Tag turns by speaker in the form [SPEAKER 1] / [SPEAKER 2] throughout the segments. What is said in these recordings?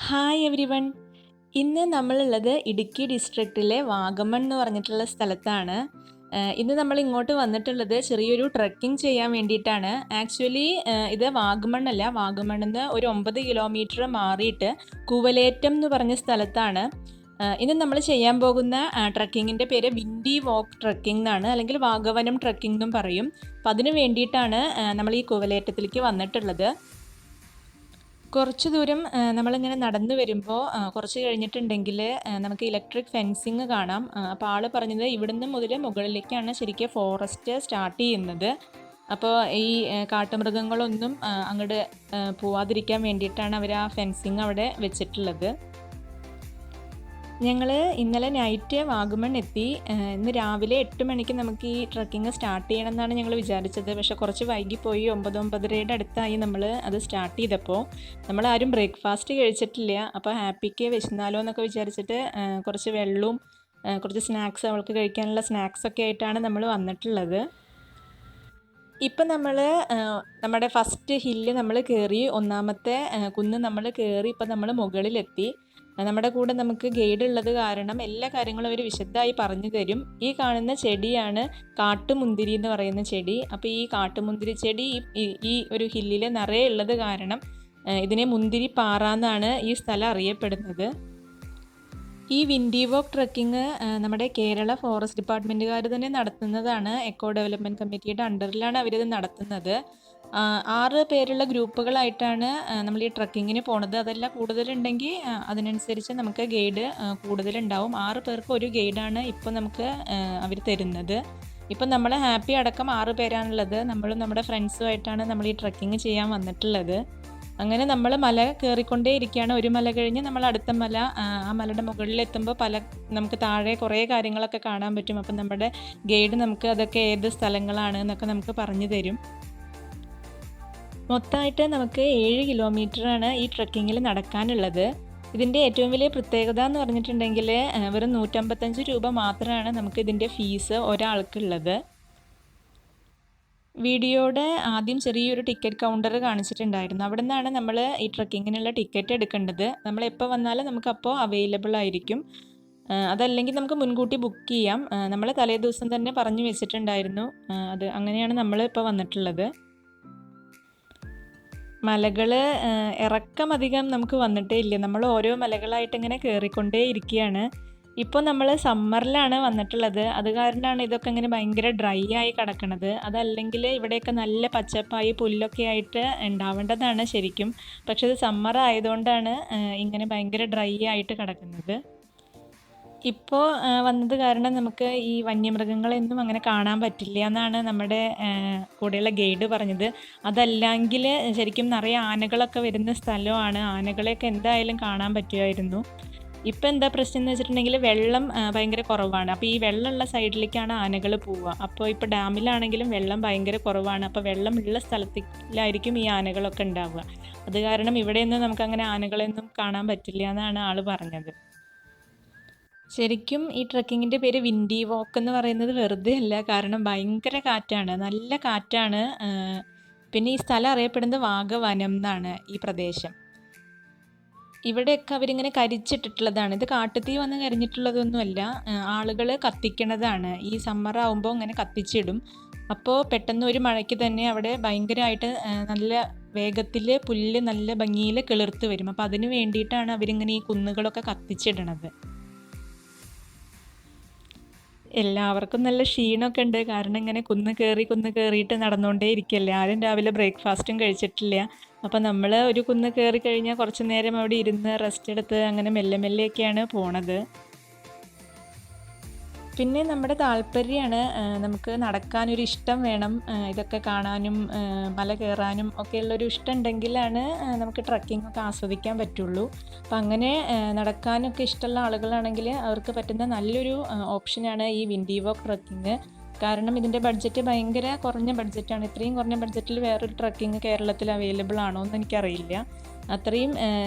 [SPEAKER 1] Hi every one. ഇന്ന് നമ്മളുള്ളത് ഇടുക്കി ഡിസ്ട്രിക്റ്റിലെ വാഗമൺ എന്ന് പറഞ്ഞിട്ടുള്ള സ്ഥലത്താണ്. ഇന്ന് നമ്മൾ ഇങ്ങോട്ട് വന്നിട്ടുള്ളത് ചെറിയൊരു ട്രക്കിംഗ് ചെയ്യാൻ വേണ്ടിയിട്ടാണ്. ആക്ച്വലി ഇത് വാഗമൺ അല്ല, വാഗമണിൽ നിന്ന് ഒരു 9 കിലോമീറ്റർ മാറിയിട്ട് കുവലേറ്റം എന്ന് പറഞ്ഞ സ്ഥലത്താണ്. ഇന്ന് നമ്മൾ ചെയ്യാൻ പോകുന്ന ട്രക്കിങ്ങിൻ്റെ പേര് വിൻഡി വാക്ക് ട്രക്കിംഗ് എന്നാണ്, അല്ലെങ്കിൽ വാഗവനം ട്രക്കിംഗ് എന്നും പറയും. അപ്പം അതിന് വേണ്ടിയിട്ടാണ് നമ്മൾ ഈ കുവലേറ്റത്തിലേക്ക് വന്നിട്ടുള്ളത്. കുറച്ച് ദൂരം നമ്മളിങ്ങനെ നടന്നു വരുമ്പോൾ കുറച്ച് കഴിഞ്ഞിട്ടുണ്ടെങ്കിൽ നമുക്ക് ഇലക്ട്രിക് ഫെൻസിങ് കാണാം. അപ്പോൾ ആൾ പറഞ്ഞത് ഇവിടുന്ന് മുതൽ മുകളിലേക്കാണ് ശരിക്കും ഫോറസ്റ്റ് സ്റ്റാർട്ട് ചെയ്യുന്നത്. അപ്പോൾ ഈ കാട്ടുമൃഗങ്ങളൊന്നും അങ്ങോട്ട് പോവാതിരിക്കാൻ വേണ്ടിയിട്ടാണ് അവർ ആ ഫെൻസിങ് അവിടെ വെച്ചിട്ടുള്ളത്. ഞങ്ങൾ ഇന്നലെ നൈറ്റ് വാഗമൺ എത്തി. ഇന്ന് രാവിലെ 8 മണിക്ക് നമുക്ക് ഈ ട്രക്കിങ് സ്റ്റാർട്ട് ചെയ്യണമെന്നാണ് ഞങ്ങൾ വിചാരിച്ചത്. പക്ഷേ കുറച്ച് വൈകിപ്പോയി. 9-9:30 അടുത്തായി നമ്മൾ അത് സ്റ്റാർട്ട് ചെയ്തപ്പോൾ. നമ്മളാരും ബ്രേക്ക്ഫാസ്റ്റ് കഴിച്ചിട്ടില്ല. അപ്പോൾ ഹാപ്പിക്ക് വിശന്നാലോ എന്നൊക്കെ വിചാരിച്ചിട്ട് കുറച്ച് വെള്ളവും കുറച്ച് സ്നാക്സ്, അവൾക്ക് കഴിക്കാനുള്ള സ്നാക്സൊക്കെ ആയിട്ടാണ് നമ്മൾ വന്നിട്ടുള്ളത്. ഇപ്പം നമ്മൾ നമ്മുടെ ഫസ്റ്റ് ഹില്ല് നമ്മൾ കയറി, ഒന്നാമത്തെ കുന്ന് നമ്മൾ കയറി. ഇപ്പം നമ്മൾ മുകളിലെത്തി. നമ്മുടെ കൂടെ നമുക്ക് ഗൈഡ് ഉള്ളത് കാരണം എല്ലാ കാര്യങ്ങളും അവർ വിശദമായി പറഞ്ഞു തരും. ഈ കാണുന്ന ചെടിയാണ് കാട്ടുമുന്തിരി എന്ന് പറയുന്ന ചെടി. അപ്പോൾ ഈ കാട്ടുമുന്തിരി ചെടി ഈ ഒരു ഹില്ലിൽ നിറയെ ഉള്ളത് കാരണം ഇതിനെ മുന്തിരി പാറ എന്നാണ് ഈ സ്ഥലം അറിയപ്പെടുന്നത്. ഈ വിൻഡി വാക്ക് ട്രക്കിങ് നമ്മുടെ കേരള ഫോറസ്റ്റ് ഡിപ്പാർട്ട്മെൻറ്റുകാർ തന്നെ നടത്തുന്നതാണ്. എക്കോ ഡെവലപ്മെൻറ്റ് കമ്മിറ്റിയുടെ അണ്ടറിലാണ് അവരിത് നടത്തുന്നത്. 6 പേരുള്ള ഗ്രൂപ്പുകളായിട്ടാണ് നമ്മൾ ഈ ട്രക്കിങ്ങിന് പോണത്. അതെല്ലാം കൂടുതലുണ്ടെങ്കിൽ അതിനനുസരിച്ച് നമുക്ക് ഗൈഡ് കൂടുതലുണ്ടാവും. 6 പേർക്ക് ഒരു ഗൈഡാണ് ഇപ്പോൾ നമുക്ക് അവർ തരുന്നത്. ഇപ്പം നമ്മൾ ഹാപ്പി അടക്കം 6 പേരാണുള്ളത്. നമ്മളും നമ്മുടെ ഫ്രണ്ട്സുമായിട്ടാണ് നമ്മൾ ഈ ട്രക്കിങ് ചെയ്യാൻ വന്നിട്ടുള്ളത്. അങ്ങനെ നമ്മൾ മല കയറിക്കൊണ്ടേ ഇരിക്കുകയാണ്. ഒരു മല കഴിഞ്ഞ് നമ്മൾ അടുത്ത മല, ആ മലയുടെ മുകളിലെത്തുമ്പോൾ നമുക്ക് താഴെ കുറേ കാര്യങ്ങളൊക്കെ കാണാൻ പറ്റും. അപ്പം നമ്മുടെ ഗൈഡ് നമുക്ക് അതൊക്കെ ഏത് സ്ഥലങ്ങളാണ് എന്നൊക്കെ നമുക്ക് പറഞ്ഞു തരും. മൊത്തമായിട്ട് നമുക്ക് 7 കിലോമീറ്ററാണ് ഈ ട്രക്കിങ്ങിൽ നടക്കാനുള്ളത്. ഇതിൻ്റെ ഏറ്റവും വലിയ പ്രത്യേകത എന്ന് പറഞ്ഞിട്ടുണ്ടെങ്കിൽ വെറും 155 രൂപ മാത്രമാണ് നമുക്ക് ഇതിൻ്റെ ഫീസ് ഒരാൾക്കുള്ളത്. വീഡിയോയുടെ ആദ്യം ചെറിയൊരു ടിക്കറ്റ് കൗണ്ടർ കാണിച്ചിട്ടുണ്ടായിരുന്നു. അവിടെ നിന്നാണ് നമ്മൾ ഈ ട്രക്കിങ്ങിനുള്ള ടിക്കറ്റ് എടുക്കേണ്ടത്. നമ്മൾ എപ്പോൾ വന്നാലും നമുക്കപ്പോൾ അവൈലബിൾ ആയിരിക്കും. അതല്ലെങ്കിൽ നമുക്ക് മുൻകൂട്ടി ബുക്ക് ചെയ്യാം. നമ്മൾ തലേ ദിവസം തന്നെ പറഞ്ഞു വെച്ചിട്ടുണ്ടായിരുന്നു. അത് അങ്ങനെയാണ് നമ്മൾ ഇപ്പോൾ വന്നിട്ടുള്ളത്. മലകൾ ഇറക്കം അധികം നമുക്ക് വന്നിട്ടേ ഇല്ല. നമ്മൾ ഓരോ മലകളായിട്ട് ഇങ്ങനെ കയറിക്കൊണ്ടേ ഇരിക്കുകയാണ്. ഇപ്പോൾ നമ്മൾ സമ്മറിലാണ് വന്നിട്ടുള്ളത്. അത് കാരണമാണ് ഇതൊക്കെ ഇങ്ങനെ ഭയങ്കര ഡ്രൈ ആയി കിടക്കുന്നത്. അതല്ലെങ്കിൽ ഇവിടെയൊക്കെ നല്ല പച്ചപ്പായി പുല്ലൊക്കെ ആയിട്ട് ഉണ്ടാവേണ്ടതാണ് ശരിക്കും. പക്ഷെ ഇത് സമ്മർ ആയതുകൊണ്ടാണ് ഇങ്ങനെ ഭയങ്കര ഡ്രൈ ആയിട്ട് കിടക്കുന്നത്. ഇപ്പോൾ വന്നത് കാരണം നമുക്ക് ഈ വന്യമൃഗങ്ങളെയൊന്നും അങ്ങനെ കാണാൻ പറ്റില്ല എന്നാണ് നമ്മുടെ കൂടെയുള്ള ഗൈഡ് പറഞ്ഞത്. അതല്ലെങ്കിൽ ശരിക്കും നിറയെ ആനകളൊക്കെ വരുന്ന സ്ഥലമാണ്. ആനകളെയൊക്കെ എന്തായാലും കാണാൻ പറ്റുമായിരുന്നു. ഇപ്പം എന്താ പ്രശ്നം എന്ന് വെച്ചിട്ടുണ്ടെങ്കിൽ വെള്ളം ഭയങ്കര കുറവാണ്. അപ്പോൾ ഈ വെള്ളമുള്ള സൈഡിലേക്കാണ് ആനകൾ പോവുക. അപ്പോൾ ഇപ്പോൾ ഡാമിലാണെങ്കിലും വെള്ളം ഭയങ്കര കുറവാണ്. അപ്പോൾ വെള്ളമുള്ള സ്ഥലത്തിലായിരിക്കും ഈ ആനകളൊക്കെ ഉണ്ടാവുക. അത് കാരണം ഇവിടെയൊന്നും നമുക്കങ്ങനെ ആനകളെയൊന്നും കാണാൻ പറ്റില്ല എന്നാണ് ആൾ പറഞ്ഞത്. ശരിക്കും ഈ ട്രക്കിങ്ങിൻ്റെ പേര് വിൻഡി വാക്ക് എന്ന് പറയുന്നത് വെറുതെ അല്ല. കാരണം ഭയങ്കര കാറ്റാണ്, നല്ല കാറ്റാണ്. പിന്നെ ഈ സ്ഥലം അറിയപ്പെടുന്നത് വാഗവനം എന്നാണ് ഈ പ്രദേശം. ഇവിടെയൊക്കെ അവരിങ്ങനെ കരിച്ചിട്ടിട്ടുള്ളതാണ്. ഇത് കാട്ടുതീ വന്ന് കരിഞ്ഞിട്ടുള്ളതൊന്നുമല്ല, ആളുകൾ കത്തിക്കണതാണ്. ഈ സമ്മർ ആകുമ്പോൾ ഇങ്ങനെ കത്തിച്ചിടും. അപ്പോൾ പെട്ടെന്ന് ഒരു മഴയ്ക്ക് തന്നെ അവിടെ ഭയങ്കരമായിട്ട് നല്ല വേഗത്തിൽ പുല്ല് നല്ല ഭംഗിയിൽ കിളിർത്ത് വരും. അപ്പോൾ അതിന് വേണ്ടിയിട്ടാണ് അവരിങ്ങനെ ഈ കുന്നുകളൊക്കെ കത്തിച്ചിടണത്. എല്ലാവർക്കും നല്ല ക്ഷീണമൊക്കെ ഉണ്ട്. കാരണം ഇങ്ങനെ കുന്ന് കയറിയിട്ട് നടന്നുകൊണ്ടേ ഇരിക്കല്ലേ. ആരും രാവിലെ ബ്രേക്ക്ഫാസ്റ്റും കഴിച്ചിട്ടില്ല. അപ്പം നമ്മൾ ഒരു കുന്ന് കയറി കഴിഞ്ഞാൽ കുറച്ച് നേരം അവിടെ ഇരുന്ന് റെസ്റ്റ് എടുത്ത് അങ്ങനെ മെല്ലെ മെല്ലെയൊക്കെയാണ് പോണത്. പിന്നെ നമ്മുടെ താല്പര്യമാണ്. നമുക്ക് നടക്കാനൊരു ഇഷ്ടം വേണം. ഇതൊക്കെ കാണാനും മല കയറാനും ഒക്കെയുള്ളൊരു ഇഷ്ടം ഉണ്ടെങ്കിലാണ് നമുക്ക് ട്രക്കിംഗ് ഒക്കെ ആസ്വദിക്കാൻ പറ്റുള്ളൂ. അപ്പം അങ്ങനെ നടക്കാനൊക്കെ ഇഷ്ടമുള്ള ആളുകളാണെങ്കിൽ അവർക്ക് പറ്റുന്ന നല്ലൊരു ഓപ്ഷനാണ് ഈ വിൻഡി വാക്ക് ട്രക്കിങ്. കാരണം ഇതിൻ്റെ ബഡ്ജറ്റ് ഭയങ്കര കുറഞ്ഞ ബഡ്ജറ്റാണ്. ഇത്രയും കുറഞ്ഞ ബഡ്ജറ്റിൽ വേറൊരു ട്രക്കിങ് കേരളത്തിൽ അവൈലബിൾ ആണോ എന്ന് എനിക്കറിയില്ല. അത്രയും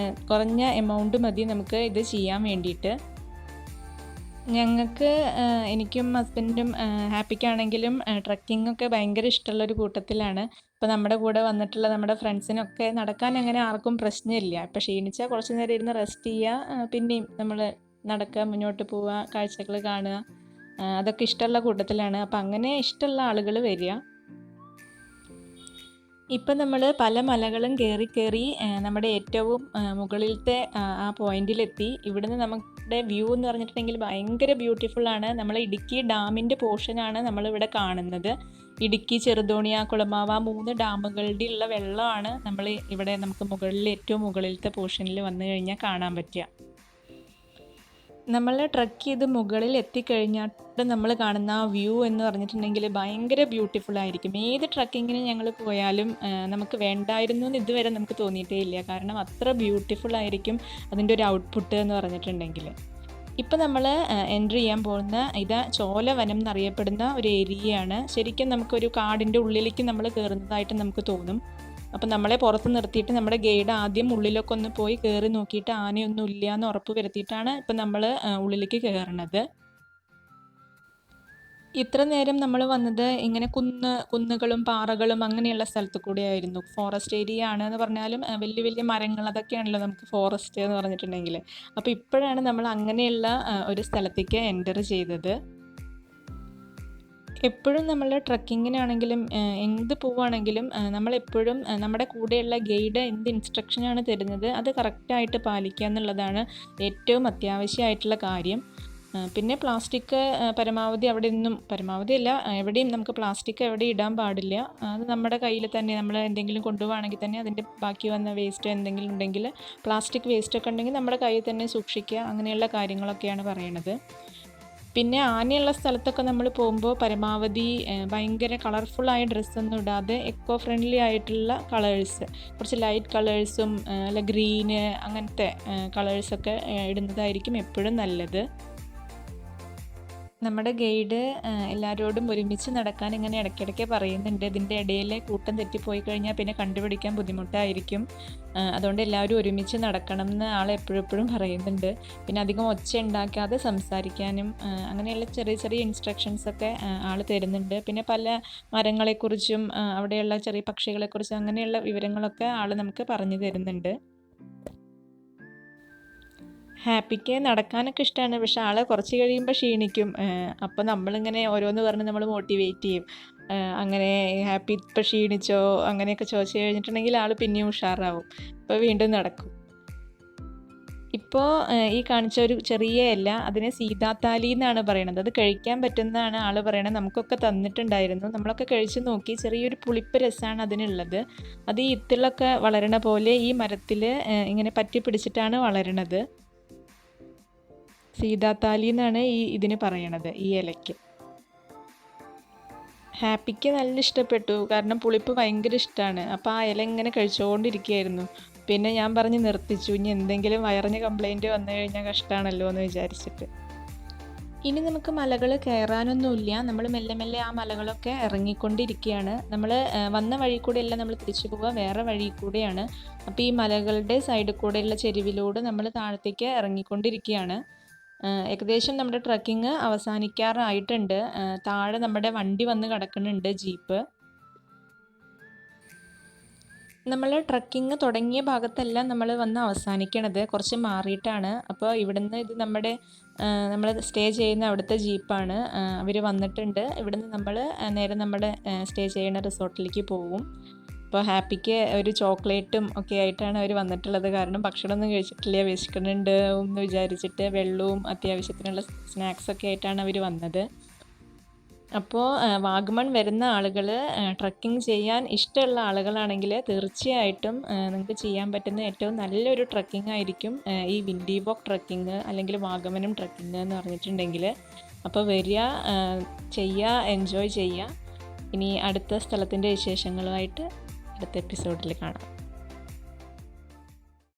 [SPEAKER 1] കുറഞ്ഞ എമൗണ്ട് മതി നമുക്ക് ഇത് ചെയ്യാൻ വേണ്ടിയിട്ട്. ഞങ്ങൾക്ക് എനിക്കും ഹസ്ബൻഡും ഹാപ്പിക്കാണെങ്കിലും ട്രക്കിങ്ങൊക്കെ ഭയങ്കര ഇഷ്ടമുള്ളൊരു കൂട്ടത്തിലാണ്. ഇപ്പോൾ നമ്മുടെ കൂടെ വന്നിട്ടുള്ള നമ്മുടെ ഫ്രണ്ട്സിനൊക്കെ നടക്കാൻ അങ്ങനെ ആർക്കും പ്രശ്നമില്ല. ഇപ്പോൾ ക്ഷീണിച്ചാൽ കുറച്ച് നേരം ഇരുന്ന് റെസ്റ്റ് ചെയ്യുക, പിന്നെയും നമ്മൾ നടക്കുക, മുന്നോട്ട് പോവുക, കാഴ്ചകൾ കാണുക, അതൊക്കെ ഇഷ്ടമുള്ള കൂട്ടത്തിലാണ്. അപ്പോൾ അങ്ങനെ ഇഷ്ടമുള്ള ആളുകൾ വരിക. ഇപ്പം നമ്മൾ പല മലകളും കയറി നമ്മുടെ ഏറ്റവും മുകളിലത്തെ ആ പോയിന്റിലെത്തി. ഇവിടുന്ന് നമ്മുടെ വ്യൂ എന്ന് പറഞ്ഞിട്ടുണ്ടെങ്കിൽ ഭയങ്കര ബ്യൂട്ടിഫുള്ളാണ്. നമ്മൾ ഇടുക്കി ഡാമിൻ്റെ പോർഷനാണ് നമ്മളിവിടെ കാണുന്നത്. ഇടുക്കി, ചെറുതോണി, കുളമാവ് 3 ഡാമുകളുടെ ഉള്ള വെള്ളമാണ് നമ്മൾ ഇവിടെ നമുക്ക് മുകളിൽ ഏറ്റവും മുകളിലത്തെ പോർഷനിൽ വന്നു കഴിഞ്ഞാൽ കാണാൻ പറ്റുക. നമ്മൾ ട്രക്ക് ചെയ്ത് മുകളിൽ എത്തിക്കഴിഞ്ഞിട്ട് നമ്മൾ കാണുന്ന ആ വ്യൂ എന്ന് പറഞ്ഞിട്ടുണ്ടെങ്കിൽ ഭയങ്കര ബ്യൂട്ടിഫുൾ ആയിരിക്കും. ഏത് ട്രക്കിങ്ങിന് ഞങ്ങൾ പോയാലും നമുക്ക് വേണ്ടായിരുന്നു എന്ന് ഇതുവരെ നമുക്ക് തോന്നിയിട്ടേ ഇല്ല. കാരണം അത്ര ബ്യൂട്ടിഫുൾ ആയിരിക്കും അതിൻ്റെ ഒരു ഔട്ട്പുട്ട് എന്ന് പറഞ്ഞിട്ടുണ്ടെങ്കിൽ. ഇപ്പം നമ്മൾ എൻട്രി ചെയ്യാൻ പോകുന്ന ചോലവനം എന്നറിയപ്പെടുന്ന ഒരു ഏരിയയാണ്. ശരിക്കും നമുക്കൊരു കാടിൻ്റെ ഉള്ളിലേക്ക് നമ്മൾ കയറുന്നതായിട്ട് നമുക്ക് തോന്നും. അപ്പം നമ്മളെ പുറത്ത് നിർത്തിയിട്ട് നമ്മുടെ ഗൈഡ് ആദ്യം ഉള്ളിലൊക്കെ ഒന്ന് പോയി കയറി നോക്കിയിട്ട് ആനയൊന്നും ഇല്ല എന്ന് ഉറപ്പ് വരുത്തിയിട്ടാണ് ഇപ്പം നമ്മൾ ഉള്ളിലേക്ക് കയറുന്നത്. ഇത്ര നേരം നമ്മൾ വന്നത് ഇങ്ങനെ കുന്നുകളും പാറകളും അങ്ങനെയുള്ള സ്ഥലത്ത് കൂടെ ആയിരുന്നു. ഫോറസ്റ്റ് ഏരിയ ആണ് എന്ന് പറഞ്ഞാലും വലിയ വലിയ മരങ്ങൾ അതൊക്കെയാണല്ലോ നമുക്ക് ഫോറസ്റ്റ് എന്ന് പറഞ്ഞിട്ടുണ്ടെങ്കിൽ. അപ്പോൾ ഇപ്പോഴാണ് നമ്മൾ അങ്ങനെയുള്ള ഒരു സ്ഥലത്തേക്ക് എൻ്റർ ചെയ്തത്. എപ്പോഴും നമ്മൾ ട്രക്കിങ്ങിനാണെങ്കിലും എന്ത് പോവുകയാണെങ്കിലും നമ്മളെപ്പോഴും നമ്മുടെ കൂടെയുള്ള ഗൈഡ് എന്ത് ഇൻസ്ട്രക്ഷനാണ് തരുന്നത് അത് കറക്റ്റായിട്ട് പാലിക്കുക എന്നുള്ളതാണ് ഏറ്റവും അത്യാവശ്യമായിട്ടുള്ള കാര്യം. പിന്നെ പ്ലാസ്റ്റിക് പരമാവധി പരമാവധിയല്ല, എവിടെയും നമുക്ക് പ്ലാസ്റ്റിക് എവിടെയും ഇടാൻ പാടില്ല. അത് നമ്മുടെ കയ്യിൽ തന്നെ നമ്മൾ എന്തെങ്കിലും കൊണ്ടുപോവുകയാണെങ്കിൽ തന്നെ അതിൻ്റെ ബാക്കി വന്ന വേസ്റ്റ് എന്തെങ്കിലും ഉണ്ടെങ്കിൽ, പ്ലാസ്റ്റിക് വേസ്റ്റൊക്കെ ഉണ്ടെങ്കിൽ നമ്മുടെ കയ്യിൽ തന്നെ സൂക്ഷിക്കുക. അങ്ങനെയുള്ള കാര്യങ്ങളൊക്കെയാണ് പറയണത്. പിന്നെ ആനയുള്ള സ്ഥലത്തൊക്കെ നമ്മൾ പോകുമ്പോൾ പരമാവധി ഭയങ്കര കളർഫുള്ളായ ഡ്രസ്സൊന്നും ഇടാതെ എക്കോ ഫ്രണ്ട്ലി ആയിട്ടുള്ള കളേഴ്സ്, കുറച്ച് ലൈറ്റ് കളേഴ്സും അല്ല ഗ്രീന് അങ്ങനത്തെ കളേഴ്സൊക്കെ ഇടുന്നതായിരിക്കും എപ്പോഴും നല്ലത്. നമ്മുടെ ഗൈഡ് എല്ലാവരോടും ഒരുമിച്ച് നടക്കാൻ ഇങ്ങനെ ഇടയ്ക്കിടയ്ക്ക് പറയുന്നുണ്ട്. ഇതിൻ്റെ ഇടയിൽ കൂട്ടം തെറ്റിപ്പോയി കഴിഞ്ഞാൽ പിന്നെ കണ്ടുപിടിക്കാൻ ബുദ്ധിമുട്ടായിരിക്കും. അതുകൊണ്ട് എല്ലാവരും ഒരുമിച്ച് നടക്കണം എന്ന് ആൾ എപ്പോഴും പറയുന്നുണ്ട്. പിന്നെ അധികം ഒച്ച ഉണ്ടാക്കാതെ സംസാരിക്കാനും അങ്ങനെയുള്ള ചെറിയ ചെറിയ ഇൻസ്ട്രക്ഷൻസൊക്കെ ആൾ തരുന്നുണ്ട്. പിന്നെ പല മരങ്ങളെക്കുറിച്ചും അവിടെയുള്ള ചെറിയ പക്ഷികളെക്കുറിച്ചും അങ്ങനെയുള്ള വിവരങ്ങളൊക്കെ ആൾ നമുക്ക് പറഞ്ഞു തരുന്നുണ്ട്. ഹാപ്പിക്ക് നടക്കാനൊക്കെ ഇഷ്ടമാണ്, പക്ഷെ ആൾ കുറച്ച് കഴിയുമ്പോൾ ക്ഷീണിക്കും. അപ്പോൾ നമ്മളിങ്ങനെ ഓരോന്ന് പറഞ്ഞ് നമ്മൾ മോട്ടിവേറ്റ് ചെയ്യും. അങ്ങനെ ഹാപ്പി ഇപ്പോൾ ക്ഷീണിച്ചോ അങ്ങനെയൊക്കെ ചോദിച്ചു കഴിഞ്ഞിട്ടുണ്ടെങ്കിൽ ആൾ പിന്നെയും ഉഷാറാവും. അപ്പോൾ വീണ്ടും നടക്കും. ഇപ്പോൾ ഈ കാണിച്ച ഒരു ചെറിയ ഇല അതിനെ സീതാത്താലി എന്നാണ് പറയണത്. അത് കഴിക്കാൻ പറ്റുന്നതാണ് ആൾ പറയണത്. നമുക്കൊക്കെ തന്നിട്ടുണ്ടായിരുന്നു, നമ്മളൊക്കെ കഴിച്ച് നോക്കി. ചെറിയൊരു പുളിപ്പ് രസമാണ് അതിനുള്ളത്. അത് ഈ ഇത്തിളൊക്കെ വളരണ പോലെ ഈ മരത്തിൽ ഇങ്ങനെ പറ്റി പിടിച്ചിട്ടാണ് വളരണത്. സീതാത്താലി എന്നാണ് ഇതിന് പറയണത്, ഈ ഇലയ്ക്ക്. ഹാപ്പിക്ക് നല്ല ഇഷ്ടപ്പെട്ടു, കാരണം പുളിപ്പ് ഭയങ്കര ഇഷ്ടമാണ്. അപ്പോൾ ആ ഇല ഇങ്ങനെ കഴിച്ചുകൊണ്ടിരിക്കുകയായിരുന്നു. പിന്നെ ഞാൻ പറഞ്ഞ് നിർത്തിച്ചു, ഇനി എന്തെങ്കിലും വയറിന് കംപ്ലൈൻറ്റ് വന്നു കഴിഞ്ഞാൽ കഷ്ടമാണല്ലോ എന്ന് വിചാരിച്ചിട്ട്. ഇനി നമുക്ക് മലകൾ കയറാനൊന്നുമില്ല. നമ്മൾ മെല്ലെ മെല്ലെ ആ മലകളൊക്കെ ഇറങ്ങിക്കൊണ്ടിരിക്കുകയാണ്. നമ്മൾ വന്ന വഴി കൂടെയല്ല നമ്മൾ തിരിച്ചു പോവുക, വേറെ വഴി കൂടെയാണ്. അപ്പോൾ ഈ മലകളുടെ സൈഡിൽ കൂടെയുള്ള ചെരുവിലൂടെ നമ്മൾ താഴത്തേക്ക് ഇറങ്ങിക്കൊണ്ടിരിക്കുകയാണ്. ഏകദേശം നമ്മുടെ ട്രക്കിങ് അവസാനിക്കാറായിട്ടുണ്ട്. താഴെ നമ്മുടെ വണ്ടി വന്ന് കിടക്കുന്നുണ്ട്, ജീപ്പ്. നമ്മൾ ട്രക്കിങ് തുടങ്ങിയ ഭാഗത്തെല്ലാം നമ്മൾ വന്ന് അവസാനിക്കണത് കുറച്ച് മാറിയിട്ടാണ്. അപ്പോൾ ഇവിടുന്ന് ഇത് നമ്മൾ സ്റ്റേ ചെയ്യുന്ന അവിടുത്തെ ജീപ്പാണ്. അവർ വന്നിട്ടുണ്ട്. ഇവിടുന്ന് നമ്മൾ നേരെ നമ്മുടെ സ്റ്റേ ചെയ്യുന്ന റിസോർട്ടിലേക്ക് പോകും. അപ്പോൾ ഹാപ്പിക്ക് ഒരു ചോക്ലേറ്റും ഒക്കെ ആയിട്ടാണ് അവർ വന്നിട്ടുള്ളത്. കാരണം ഭക്ഷണമൊന്നും കഴിച്ചിട്ടില്ല, വിശക്കുന്നുണ്ട് എന്ന് വിചാരിച്ചിട്ട് വെള്ളവും അത്യാവശ്യത്തിനുള്ള സ്നാക്സൊക്കെ ആയിട്ടാണ് അവർ വന്നത്. അപ്പോൾ വാഗമൺ വരുന്ന ആളുകൾ ട്രക്കിംഗ് ചെയ്യാൻ ഇഷ്ടമുള്ള ആളുകളാണെങ്കിൽ തീർച്ചയായിട്ടും നിങ്ങൾക്ക് ചെയ്യാൻ പറ്റുന്ന ഏറ്റവും നല്ലൊരു ട്രക്കിംഗ് ആയിരിക്കും ഈ വിൻഡി വോക്ക് ട്രക്കിംഗ് അല്ലെങ്കിൽ വാഗമനം ട്രക്കിംഗ് എന്ന് പറഞ്ഞിട്ടുണ്ടെങ്കിൽ. അപ്പോൾ വരിക, ചെയ്യുക, എൻജോയ് ചെയ്യുക. ഇനി അടുത്ത സ്ഥലത്തിൻ്റെ വിശേഷങ്ങളുമായിട്ട് അടുത്ത എപ്പിസോഡിൽ കാണാം.